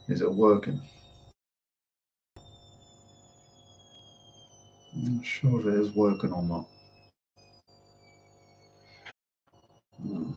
Is it working? I'm not sure if it is working or not. Hmm.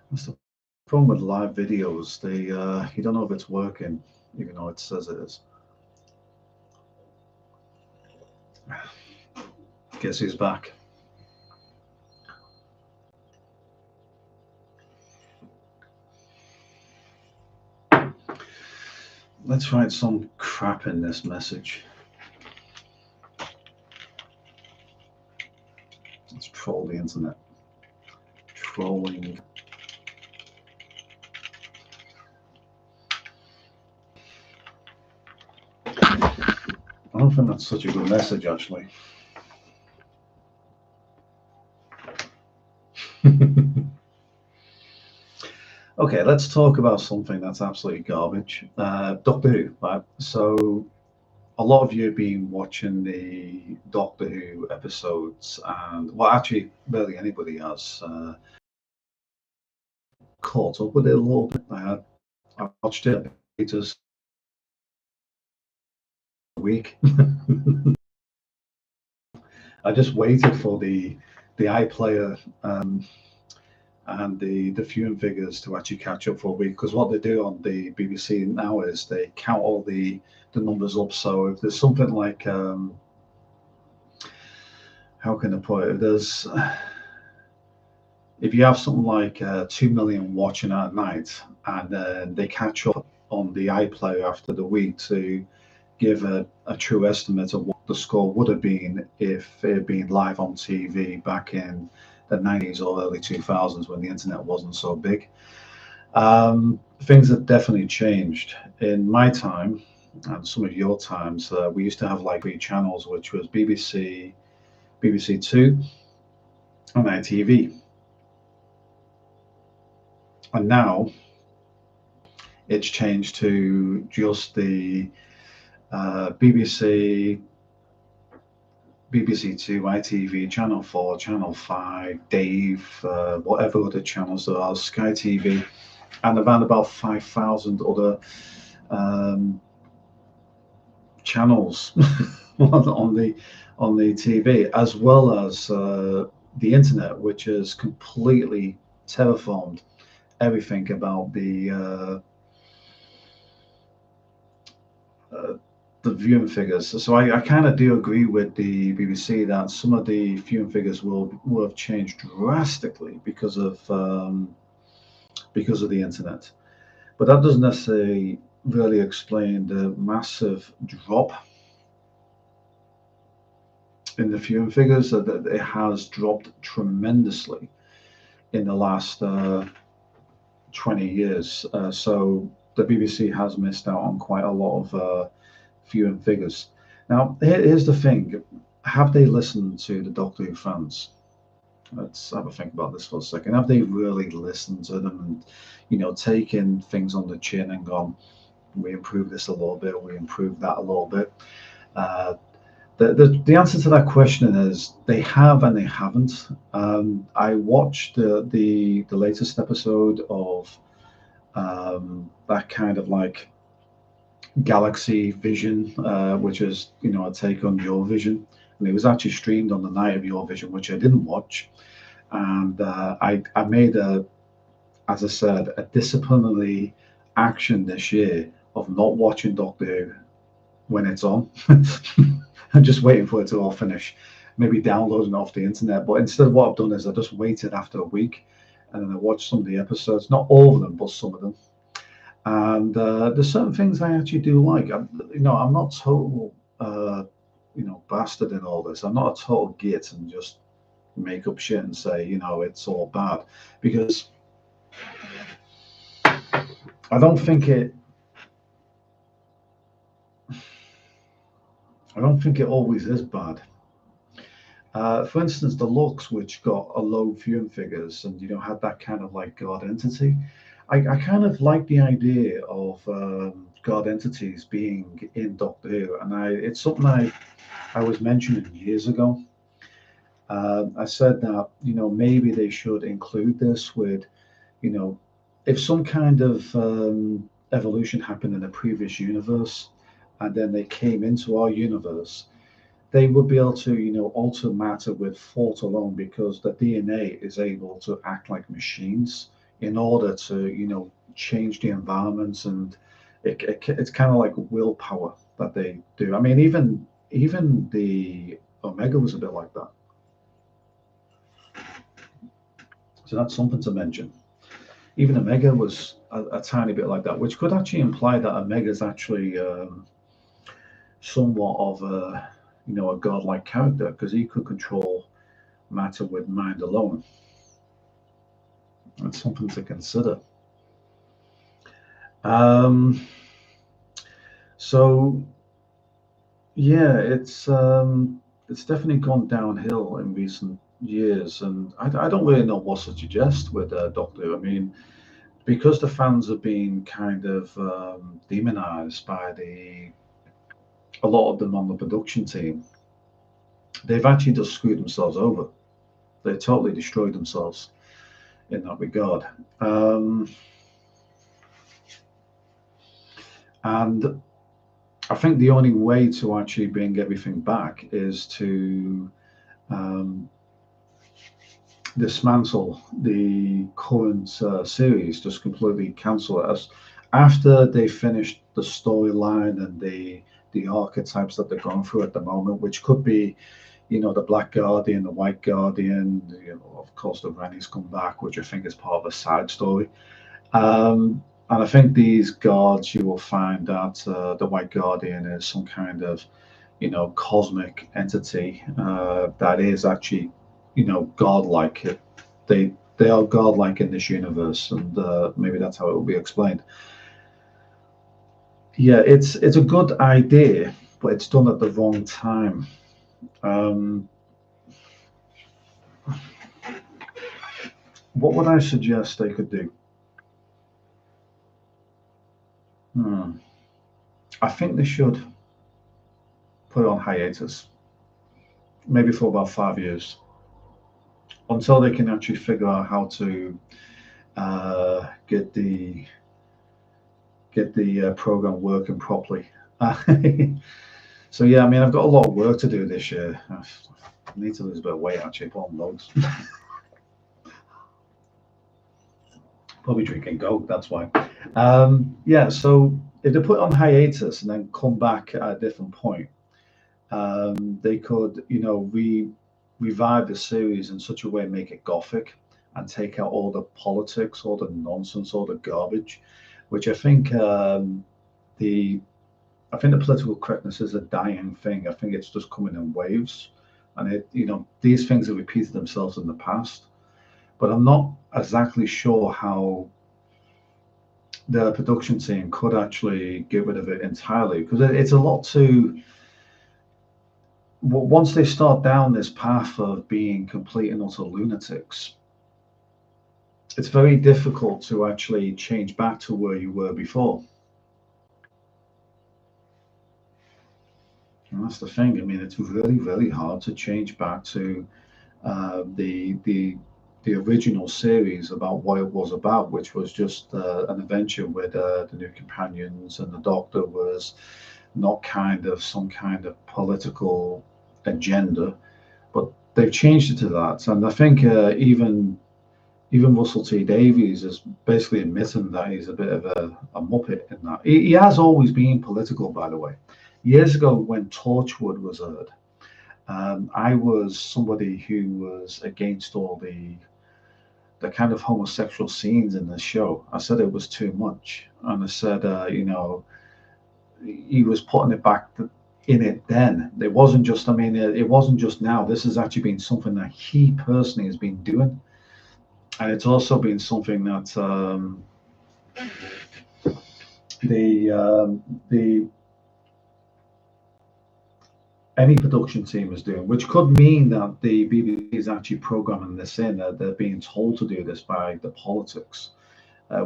That's the problem with live videos. They you don't know if it's working, even though it says it is. Guess who's back? Let's write some crap in this message. Let's troll the internet. Trolling. I don't think that's such a good message, actually. Okay, let's talk about something that's absolutely garbage. Doctor Who, right? So, a lot of you have been watching the Doctor Who episodes, and well, actually, barely anybody has caught up with it a little bit. I watched it just a week. I just waited for the iPlayer and the viewing figures to actually catch up for a week, because what they do on the BBC now is they count all the numbers up. So if there's something like how can I put it? There's if you have something like 2 million watching at night, and then they catch up on the iPlayer after the week to give a true estimate of what the score would have been if it had been live on TV back in the 90s or early 2000s when the internet wasn't so big. Things have definitely changed. In my time, and some of your times, we used to have like three channels, which was BBC, BBC Two, and ITV. And now it's changed to just the BBC, BBC Two, ITV, Channel 4, Channel 5, Dave, whatever other channels there are, Sky TV, and around about 5,000 other um, channels on the TV, as well as the internet, which has completely terraformed everything about uh, the viewing figures. So I kind of do agree with the BBC that some of the viewing figures will have changed drastically because of the internet. But that doesn't necessarily really explain the massive drop in the viewing figures. That it has dropped tremendously in the last 20 years. So the BBC has missed out on quite a lot of viewing figures. Now, here's the thing: have they listened to the Doctor Who fans? Let's have a think about this for a second. Have they really listened to them and, taken things on the chin and gone, we improved this a little bit, we improved that a little bit? Uh, the answer to that question is they have and they haven't. I watched the latest episode of that kind of like Galaxy Vision, which is a take on Your Vision, and it was actually streamed on the night of Your Vision, which I didn't watch, and I made as I said, a disciplinary action this year of not watching Doctor Who when it's on. I'm just waiting for it to all finish, maybe downloading it off the internet. But instead, what I've done is I just waited after a week, and then I watched some of the episodes, not all of them, but some of them. And there's certain things I actually do like. I'm not total, bastard in all this. I'm not a total git and just make up shit and say, it's all bad, because I don't think it. I don't think it always is bad. For instance, the Lux, which got a low viewing figures and had that kind of like God entity. I kind of like the idea of God entities being in Doctor Who, and it's something I was mentioning years ago. I said that maybe they should include this with you know if some kind of evolution happened in a previous universe, and then they came into our universe, they would be able to, alter matter with thought alone because the DNA is able to act like machines in order to, change the environments, and it's kind of like willpower that they do. I mean, even the Omega was a bit like that. So that's something to mention. Even Omega was a tiny bit like that, which could actually imply that Omega is actually somewhat of a godlike character because he could control matter with mind alone. That's something to consider. Um, so yeah, it's definitely gone downhill in recent years, and I don't really know what to suggest with Doctor Who. I mean, because the fans have been kind of demonized by the a lot of them on the production team, they've actually just screwed themselves over. They totally destroyed themselves in that regard. Um, and I think the only way to actually bring everything back is to um, dismantle the current series, just completely cancel it. As after they finished the storyline and the archetypes that they're going through at the moment, which could be, the Black Guardian, the White Guardian, of course, the Rennies come back, which I think is part of a side story. And I think these guards, you will find that the White Guardian is some kind of, cosmic entity that is actually, godlike. They are godlike in this universe, and maybe that's how it will be explained. Yeah, it's a good idea, but it's done at the wrong time. Um, what would I suggest they could do? Hmm. I think they should put it on hiatus, maybe for about 5 years, until they can actually figure out how to get the program working properly. So yeah, I mean, I've got a lot of work to do this year. I need to lose a bit of weight actually, put on loads. Probably drinking Coke, that's why. Yeah, so if they put it on hiatus and then come back at a different point, they could, revive the series in such a way, make it gothic, and take out all the politics, all the nonsense, all the garbage, which the I think the political correctness is a dying thing. I think it's just coming in waves, and these things have repeated themselves in the past. But I'm not exactly sure how the production team could actually get rid of it entirely because it's a lot to once they start down this path of being complete and utter lunatics, it's very difficult to actually change back to where you were before. And that's the thing. I mean, it's really, really hard to change back to the original series about what it was about, which was just an adventure with the new companions, and the Doctor was not kind of some kind of political agenda, but they've changed it to that. And I think even Russell T Davies is basically admitting that he's a bit of a muppet in that. He has always been political, by the way. Years ago, when Torchwood was aired, I was somebody who was against all the kind of homosexual scenes in the show. I said it was too much, and I said, he was putting it back in it then. It wasn't just, I mean, it wasn't just now. This has actually been something that he personally has been doing, and it's also been something that the any production team is doing, which could mean that the BBC is actually programming this in. They're being told to do this by the politics,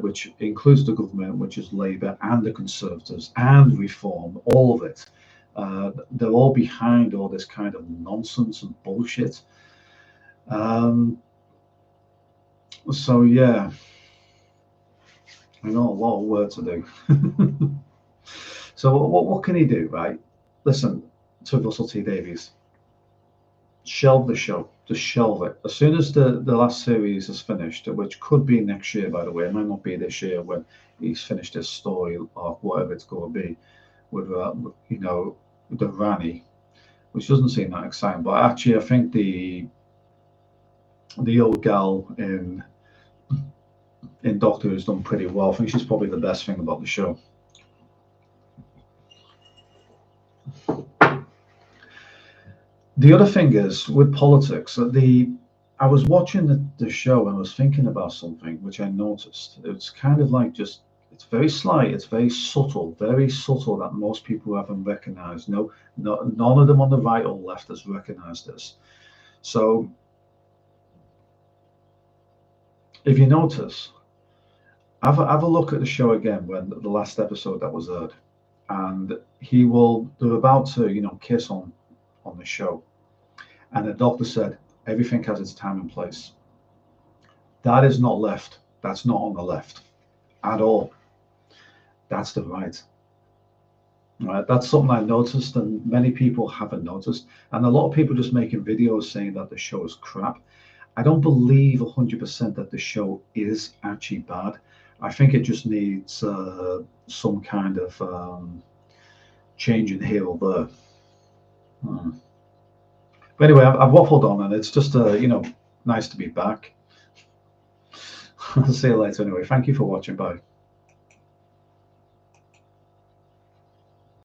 which includes the government, which is Labour and the Conservatives and Reform, all of it. They're all behind all this kind of nonsense and bullshit. So yeah, I know, a lot of work to do. So what can he do, right? Listen to Russell T Davies. Shelve the show. Just shelve it. As soon as the last series is finished, which could be next year, by the way, it might not be this year when he's finished his story or whatever it's going to be with, the Rani, which doesn't seem that exciting. But actually, I think the old gal in Doctor Who's done pretty well. I think she's probably the best thing about the show. The other thing is with politics, I was watching the show and I was thinking about something which I noticed. It's kind of like just it's very slight, it's very subtle that most people haven't recognized. No, none of them on the right or left has recognized this. So if you notice, have a look at the show again when the last episode that was aired, and they're about to kiss on the show, and the doctor said everything has its time and place. That is not left. That's not on the left at all. That's the right. Right. That's something I noticed, and many people haven't noticed. And a lot of people just making videos saying that the show is crap. I don't believe 100% that the show is actually bad. I think it just needs some kind of change in here or there. But anyway, I've waffled on, and it's just nice to be back. I'll see you later anyway. Thank you for watching. Bye.